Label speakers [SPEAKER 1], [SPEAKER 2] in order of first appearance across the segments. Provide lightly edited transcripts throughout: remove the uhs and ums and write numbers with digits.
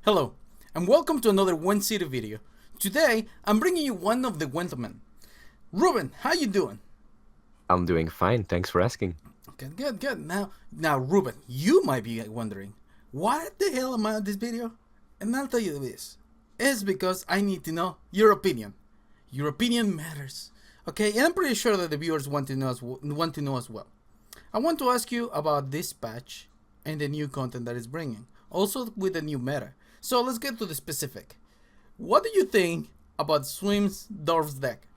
[SPEAKER 1] Hello, and welcome to another Gwent City video. Today, I'm bringing you one of the Gwentmen. Ruben, how you doing?
[SPEAKER 2] I'm doing fine. Thanks for asking.
[SPEAKER 1] Good. Now, Ruben, you might be wondering, what the hell am I on this video? And I'll tell you this. It's because I need to know your opinion. Your opinion matters. Okay, and I'm pretty sure that the viewers want to know as well. I want to ask you about this patch and the new content that it's bringing. Also with the new meta. So let's get to the specific. What do you think about Swim's Dorf's deck?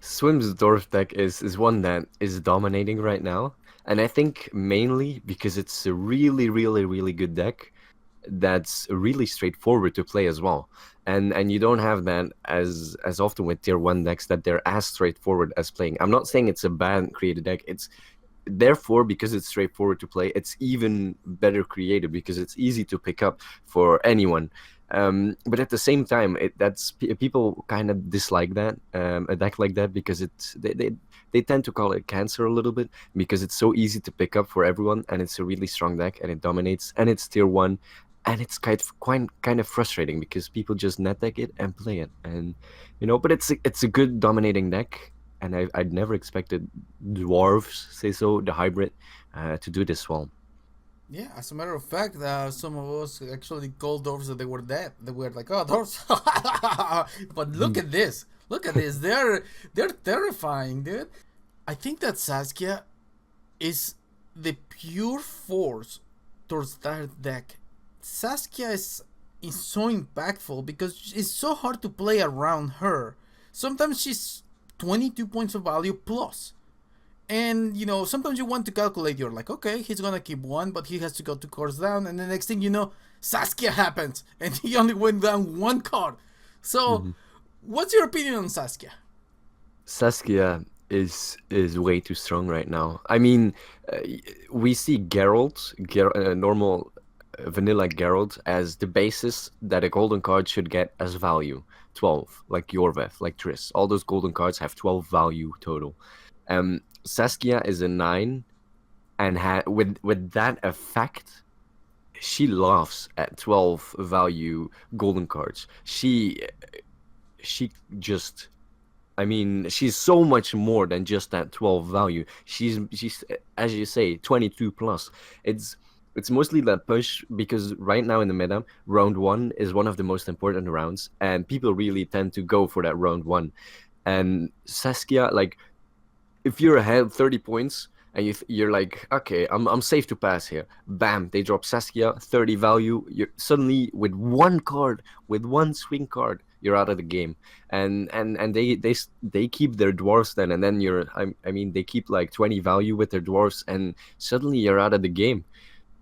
[SPEAKER 2] Swim's Dwarf deck is one that is dominating right now, and I think mainly because it's a really good deck that's really straightforward to play as well. And you don't have that as often with tier 1 decks that they're as straightforward as playing. I'm not saying it's a bad created deck. It's therefore because it's straightforward to play, it's even better created because it's easy to pick up for anyone. But at the same time, people kind of dislike that a deck like that because they tend to call it cancer a little bit because it's so easy to pick up for everyone, and it's a really strong deck and it dominates, and it's tier 1, and it's kind of frustrating because people just net deck it and play it, and but it's a good dominating deck, and I'd never expected dwarves, say so, the hybrid, to do this well.
[SPEAKER 1] Yeah, as a matter of fact, some of us actually called dwarves that they were dead. They were like, "Oh, dwarves!" But look at this! Look at this! They're terrifying, dude. I think that Saskia is the pure force towards that deck. Saskia is so impactful because it's so hard to play around her. Sometimes she's 22 points of value plus. And sometimes you want to calculate. You're like, okay, he's gonna keep one, but he has to go 2 cards down, and the next thing you know, Saskia happens, and he only went down 1 card. So,
[SPEAKER 2] Mhm.
[SPEAKER 1] what's your opinion on Saskia?
[SPEAKER 2] Saskia is way too strong right now. I mean, uh, we see normal vanilla Geralt as the basis that a golden card should get as value. 12, like Yorveth, like Triss. All those golden cards have 12 value total. Saskia is a 9, and with that effect, she laughs at 12 value golden cards. She just, I mean, she's so much more than just that 12 value. She's as you say, 22 plus. It's mostly that push because right now in the meta, round 1 is one of the most important rounds, and people really tend to go for that round 1. And Saskia, like, if you're ahead 30 points and you're like, okay, I'm safe to pass here. Bam, they drop Saskia, 30 value. You're suddenly with one card, with one swing card, you're out of the game. And they keep their dwarfs then, and then I mean they keep like 20 value with their dwarfs, and suddenly you're out of the game.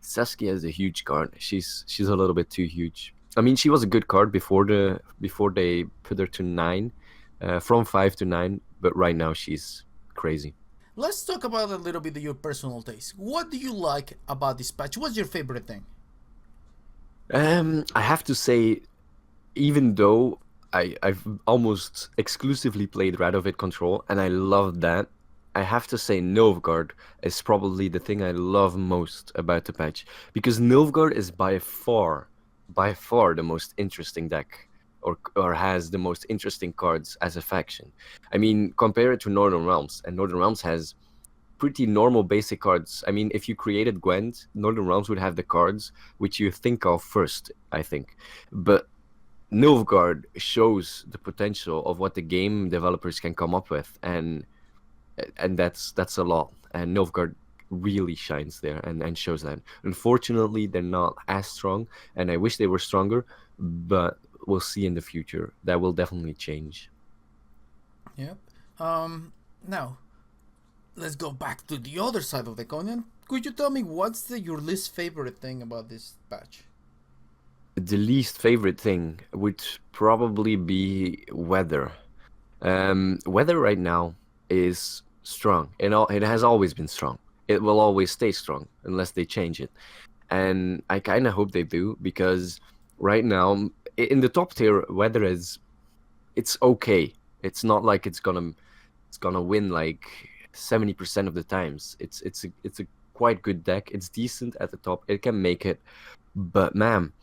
[SPEAKER 2] Saskia is a huge card. She's a little bit too huge. I mean, she was a good card before they put her to 9, from 5 to 9, but right now she's crazy.
[SPEAKER 1] Let's talk about a little bit of your personal taste. What do you like about this patch? What's your favorite thing?
[SPEAKER 2] I have to say, even though I've almost exclusively played Radovid Control, and I love that, I have to say Nilfgaard is probably the thing I love most about the patch, because Nilfgaard is by far the most interesting deck, or has the most interesting cards as a faction. I mean, compare it to Northern Realms, and Northern Realms has pretty normal basic cards. I mean, if you created Gwent, Northern Realms would have the cards which you think of first, I think. But Nilfgaard shows the potential of what the game developers can come up with, and that's a lot. And Nilfgaard really shines there and shows that. Unfortunately, they're not as strong, and I wish they were stronger, but we'll see in the future. That will definitely change.
[SPEAKER 1] Yep. Now, let's go back to the other side of the coin. And could you tell me what's your least favorite thing about this patch?
[SPEAKER 2] The least favorite thing would probably be weather. Weather right now is strong. It has always been strong. It will always stay strong unless they change it. And I kind of hope they do, because right now in the top tier, weather it's okay. It's not like it's gonna win like 70% of the times. It's a quite good deck. It's decent at the top. It can make it, but man,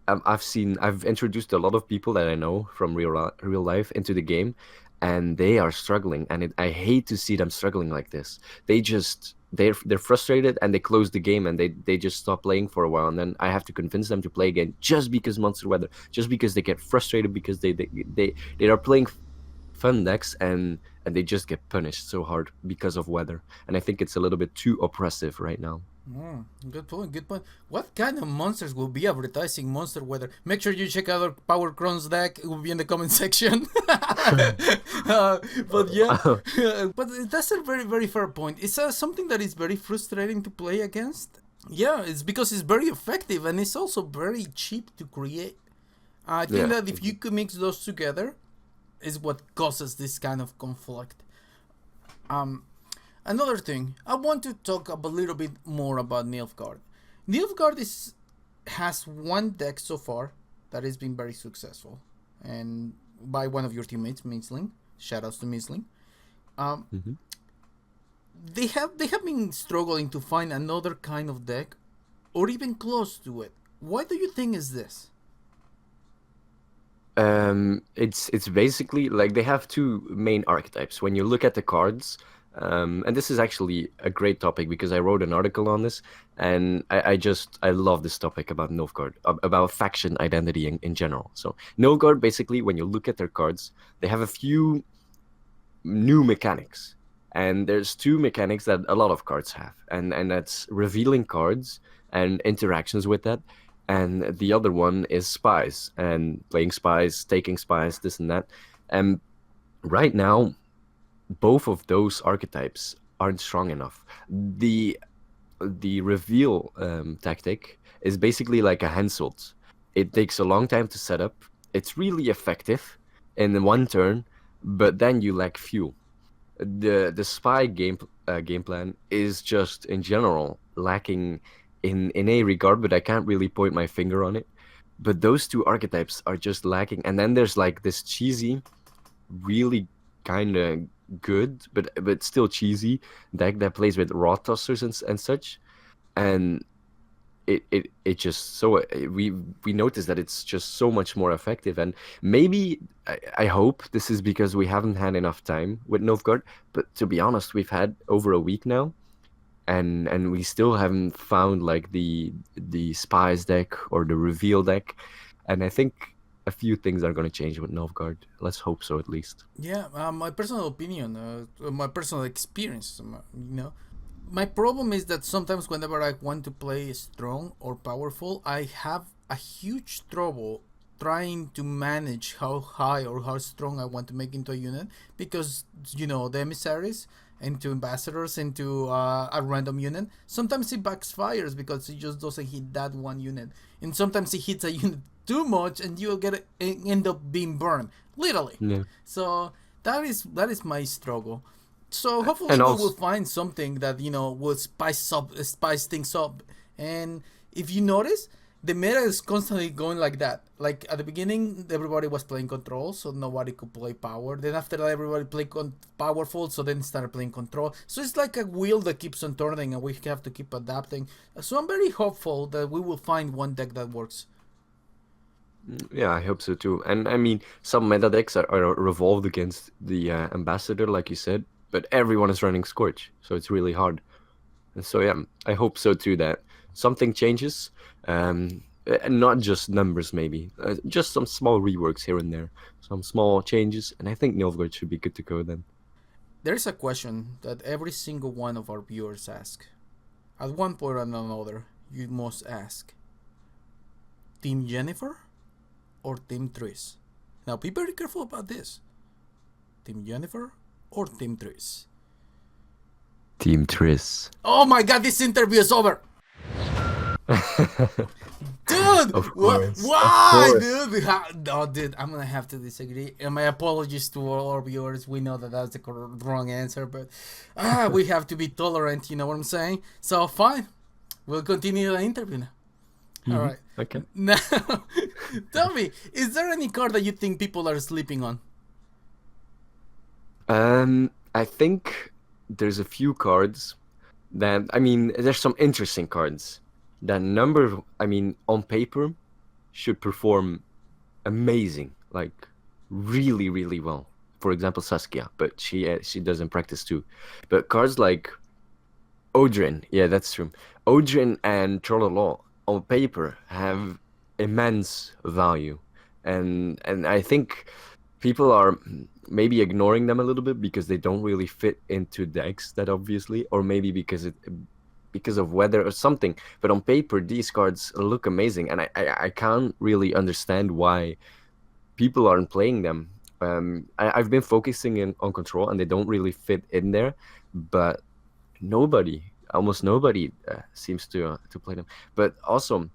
[SPEAKER 2] I've introduced a lot of people that I know from real life into the game, and they are struggling, and I hate to see them struggling like this. They're frustrated, and they close the game, and they just stop playing for a while, and then I have to convince them to play again just because monster weather, just because they get frustrated because they are playing fun decks, and they just get punished so hard because of weather, and I think it's a little bit too oppressive right now.
[SPEAKER 1] Good point. Good point. What kind of monsters will be advertising Monster Weather? Make sure you check out our Power Crons deck. It will be in the comment section. But yeah, but that's a very very fair point. It's something that is very frustrating to play against. Yeah, it's because it's very effective and it's also very cheap to create. I think
[SPEAKER 2] Yeah.
[SPEAKER 1] that if you could mix those together, is what causes this kind of conflict. Another thing, I want to talk a little bit more about Nilfgaard. Nilfgaard has one deck so far that has been very successful, and by one of your teammates, Minsling. Shoutouts to Minsling.
[SPEAKER 2] Mhm.
[SPEAKER 1] They have been struggling to find another kind of deck, or even close to it. Why do you think is this?
[SPEAKER 2] It's basically like they have two main archetypes. When you look at the cards, and this is actually a great topic because I wrote an article on this, and I love this topic about Nilfgaard, about faction identity in general. So Nilfgaard, basically, when you look at their cards, they have a few new mechanics, and there's two mechanics that a lot of cards have, and that's revealing cards and interactions with that, and the other one is spies and playing spies, taking spies, this and that. And right now, both of those archetypes aren't strong enough. The reveal tactic is basically like a Henselt. It takes a long time to set up. It's really effective in one turn, but then you lack fuel. The spy game plan is just in general lacking in a regard, but I can't really point my finger on it. But those two archetypes are just lacking, and then there's like this cheesy, really kind of good, but still cheesy deck that plays with raw tossers and such, and it just so we notice that it's just so much more effective. And maybe I hope this is because we haven't had enough time with Nilfgaard, but to be honest, we've had over a week now, and we still haven't found like the spies deck or the reveal deck, and I think a few things are going to change with Nilfgaard. Let's hope so, at least.
[SPEAKER 1] Yeah, my personal opinion, my personal experience, my problem is that sometimes whenever I want to play strong or powerful, I have a huge trouble trying to manage how high or how strong I want to make into a unit because the emissaries into ambassadors into a random unit. Sometimes it backfires because it just doesn't hit that one unit, and sometimes it hits a unit too much, and you'll end up being burned, literally.
[SPEAKER 2] Yeah.
[SPEAKER 1] So that is my struggle. So hopefully
[SPEAKER 2] And
[SPEAKER 1] we
[SPEAKER 2] also,
[SPEAKER 1] will find something that will spice things up. And if you notice, the meta is constantly going like that. Like at the beginning, everybody was playing control, so nobody could play power. Then after that, everybody played powerful, so then started playing control. So it's like a wheel that keeps on turning, and we have to keep adapting. So I'm very hopeful that we will find one deck that works.
[SPEAKER 2] yeah, I hope so too. And I mean, some meta decks are revolved against the ambassador, like you said, but everyone is running Scorch, so it's really hard. And so yeah, I hope so too that something changes, and not just numbers, maybe just some small reworks here and there, some small changes, and I think Nilfgaard should be good to go then.
[SPEAKER 1] There's a question that every single one of our viewers ask. At one point or another, you must ask: Team Jennifer or Team Tris? Now be very careful about this. Team Jennifer or Team Tris?
[SPEAKER 2] Team Tris.
[SPEAKER 1] Oh my god, this interview is over! Dude!
[SPEAKER 2] Of course.
[SPEAKER 1] Why,
[SPEAKER 2] Of course.
[SPEAKER 1] dude? No, dude, I'm gonna have to disagree. And my apologies to all our viewers. We know that that's the wrong answer, but we have to be tolerant, you know what I'm saying? So, fine. We'll continue the interview now. All right.
[SPEAKER 2] Okay.
[SPEAKER 1] Now, tell me, is there any card that you think people are sleeping on?
[SPEAKER 2] I think there's a few cards that, I mean, there's some interesting cards that on paper should perform amazing, like really, really well. For example, Saskia, but she doesn't practice too. But cards like Odrin, yeah, that's true. Odrin and Trololo on paper have immense value, and I think people are maybe ignoring them a little bit because they don't really fit into decks that obviously, or maybe because of weather or something. But on paper, these cards look amazing, and I can't really understand why people aren't playing them. I've been focusing on control, and they don't really fit in there, but almost nobody seems to play them. But also,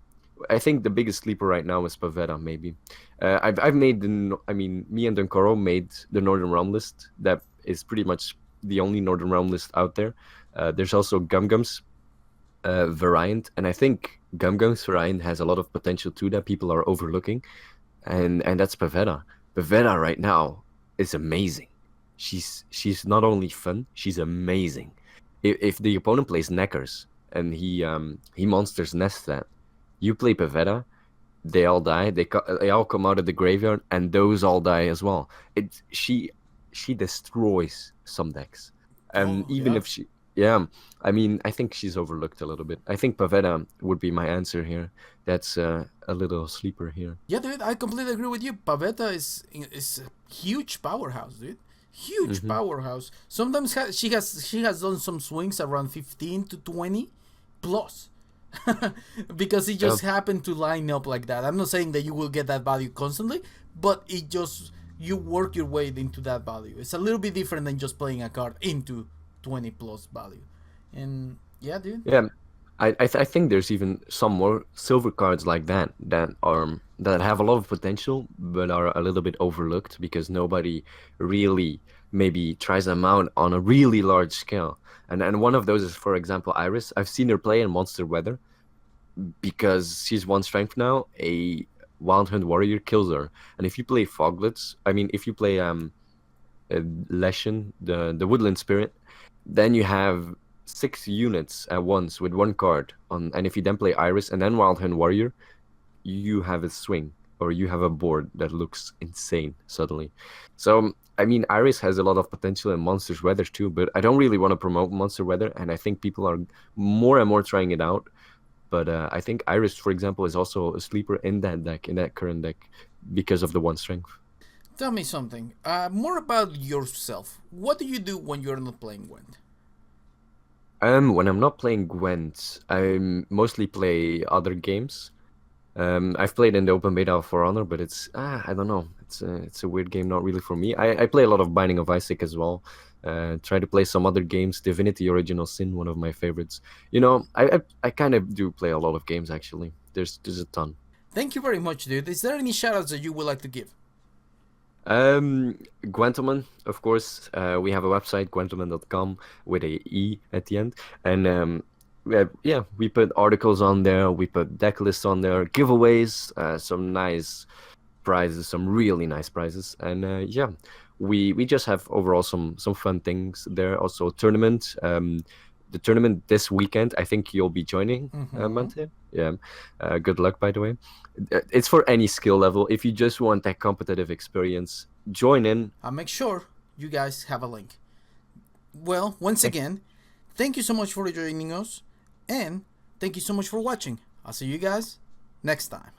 [SPEAKER 2] I think the biggest sleeper right now is Pavetta. Maybe I've made I mean, me and Dunkoro made the Northern Realm list. That is pretty much the only Northern Realm list out there. There's also Gumgum's variant, and I think Gumgum's variant has a lot of potential too that people are overlooking, and that's Pavetta. Pavetta right now is amazing. She's not only fun, she's amazing. If the opponent plays Neckers and he monsters nest that, you play Pavetta, they all die. They all come out of the graveyard, and those all die as well. She destroys some decks, and
[SPEAKER 1] Oh
[SPEAKER 2] even
[SPEAKER 1] yeah.
[SPEAKER 2] if she yeah, I mean, I think she's overlooked a little bit. I think Pavetta would be my answer here. That's a little sleeper here.
[SPEAKER 1] Yeah, dude, I completely agree with you. Pavetta is a huge powerhouse, dude. Huge
[SPEAKER 2] Hmm.
[SPEAKER 1] powerhouse. Sometimes she has done some swings around 15 to 20 plus. Because it
[SPEAKER 2] Yeah.
[SPEAKER 1] just happened to line up like that. I'm not saying that you will get that value constantly, but it just you work your way into that value. It's a little bit different than just playing a card into 20 plus value. And yeah, dude.
[SPEAKER 2] Yeah, I think there's even some more silver cards like that have a lot of potential but are a little bit overlooked because nobody really maybe tries them out on a really large scale. And one of those is, for example, Iris. I've seen her play in Monster Weather because she's one strength now. A Wild Hunt Warrior kills her, and if you play Foglets, I mean, if you play Leshen, the Woodland Spirit, then you have 6 units at once with one card on, and if you then play Iris and then Wild Hunt Warrior, you have a swing or you have a board that looks insane suddenly. So I mean, Iris has a lot of potential in Monsters Weather too, but I don't really want to promote Monster Weather, and I think people are more and more trying it out. But I think Iris, for example, is also a sleeper in that deck, in that current deck, because of the one strength.
[SPEAKER 1] Tell me something. More about yourself. What do you do when you're not playing Gwent?
[SPEAKER 2] When I'm not playing Gwent, I mostly play other games. I've played in the open beta of For Honor, but I don't know. It's a weird game, not really for me. I play a lot of Binding of Isaac as well. Try to play some other games. Divinity Original Sin, one of my favorites. You know, I kind of do play a lot of games actually. There's a ton.
[SPEAKER 1] Thank you very much, dude. Is there any shoutouts that you would like to give?
[SPEAKER 2] Gwentoman, of course. We have a website, gwentoman.com, with a E at the end. And yeah, we put articles on there, we put deck lists on there, giveaways, some nice prizes, some really nice prizes. And yeah, we just have overall some fun things there. Also, tournament. The tournament this weekend, I think you'll be joining,
[SPEAKER 1] Mm-hmm.
[SPEAKER 2] Mante. Yeah. Good luck, by the way. It's for any skill level. If you just want that competitive experience, join in.
[SPEAKER 1] I'll make sure you guys have a link. Well, once again, thank you so much for joining us, and thank you so much for watching. I'll see you guys next time.